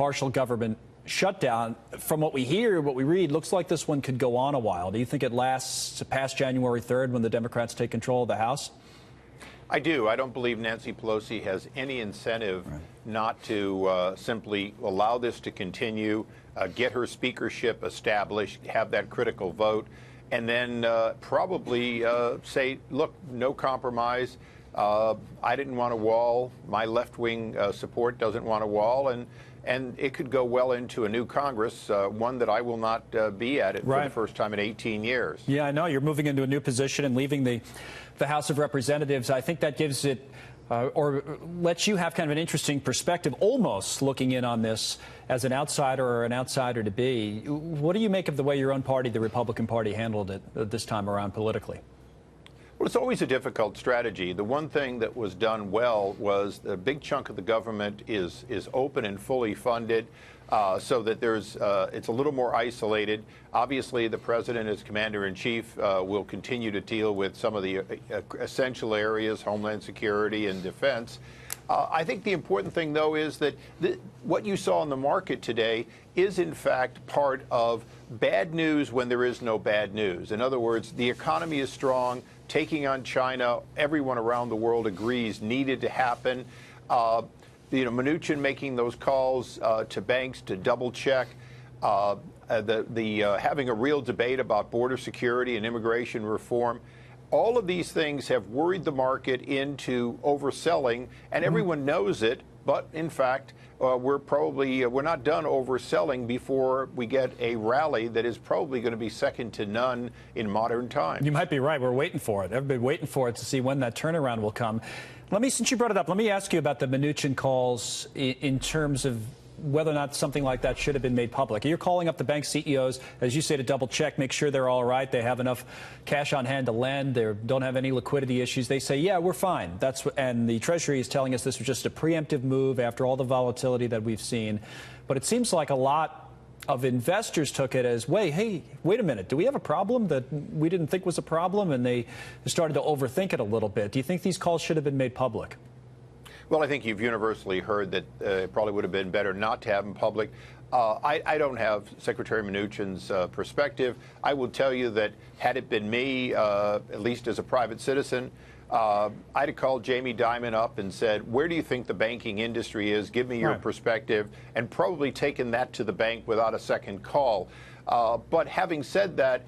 partial government shutdown. From what we hear, what we read, looks like this one could go on a while. Do you think it lasts past January 3rd when the Democrats take control of the House? I do. I don't believe Nancy Pelosi has any incentive not to simply allow this to continue, get her speakership established, have that critical vote, and then probably say, look, no compromise. I didn't want a wall. My left-wing support doesn't want a wall. And it could go well into a new Congress, one that I will not be at it for the first time in 18 years. Yeah, I know. You're moving into a new position and leaving the House of Representatives. I think that gives it or lets you have kind of an interesting perspective, almost looking in on this as an outsider or an outsider to be. What do you make of the way your own party, the Republican Party, handled it this time around politically? Well, it's always a difficult strategy. The one thing that was done well was a big chunk of the government is open and fully funded, so that it's a little more isolated. Obviously, the president as commander-in-chief will continue to deal with some of the essential areas, homeland security and defense. I think the important thing, though, is that what you saw in the market today is, in fact, part of bad news when there is no bad news. In other words, the economy is strong. Taking on China, everyone around the world agrees, needed to happen. Mnuchin making those calls to banks to double check. Having a real debate about border security and immigration reform. All of these things have worried the market into overselling, and everyone knows it. But in fact, we're not done overselling before we get a rally that is probably going to be second to none in modern times. You might be right. We're waiting for it. Everybody waiting for it to see when that turnaround will come. Since you brought it up, let me ask you about the Mnuchin calls in terms of whether or not something like that should have been made public. You're calling up the bank CEOs, as you say, to double check, make sure they're all right, they have enough cash on hand to lend, they don't have any liquidity issues. They say, yeah, we're fine. And the Treasury is telling us this was just a preemptive move after all the volatility that we've seen. But it seems like a lot of investors took it as, wait a minute, do we have a problem that we didn't think was a problem? And they started to overthink it a little bit. Do you think these calls should have been made public? Well, I think you've universally heard that it probably would have been better not to have them public. I don't have Secretary Mnuchin's perspective. I will tell you that had it been me, at least as a private citizen, I'd have called Jamie Dimon up and said, where do you think the banking industry is? Give me your perspective, and probably taken that to the bank without a second call. But having said that,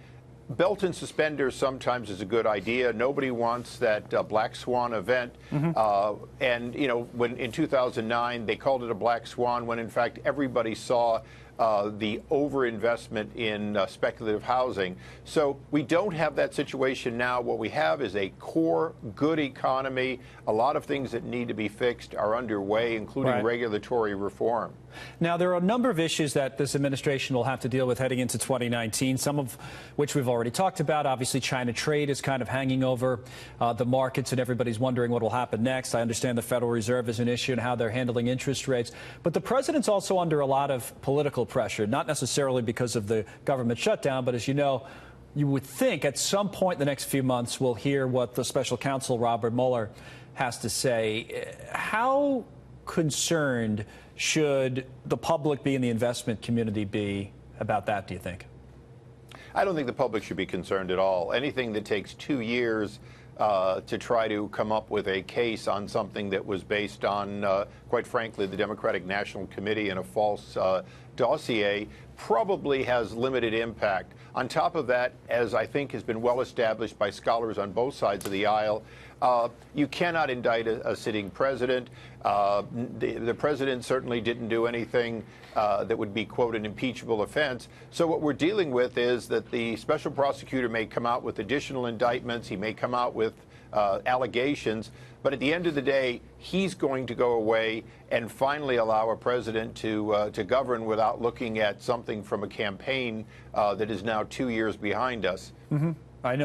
belt and suspenders sometimes is a good idea. Nobody wants that black swan event. And, when in 2009 they called it a black swan, when in fact everybody saw the overinvestment in speculative housing. So we don't have that situation now. What we have is a core good economy. A lot of things that need to be fixed are underway, including regulatory reform. Now, there are a number of issues that this administration will have to deal with heading into 2019, some of which we've already talked about. Obviously, China trade is kind of hanging over the markets, and everybody's wondering what will happen next. I understand the Federal Reserve is an issue and how they're handling interest rates. But the president's also under a lot of political pressure, not necessarily because of the government shutdown, but as you know, you would think at some point in the next few months we'll hear what the special counsel Robert Mueller has to say. How concerned should the public be and the investment community be about that, do you think? I don't think the public should be concerned at all. Anything that takes 2 years to try to come up with a case on something that was based on, quite frankly, the Democratic National Committee and a false dossier probably has limited impact. On top of that, as I think has been well established by scholars on both sides of the aisle, you cannot indict a sitting president. The president certainly didn't do anything that would be, quote, an impeachable offense. So what we're dealing with is that the special prosecutor may come out with additional indictments. He may come out with allegations. But at the end of the day, he's going to go away and finally allow a president to govern without looking at something from a campaign that is now 2 years behind us. I know.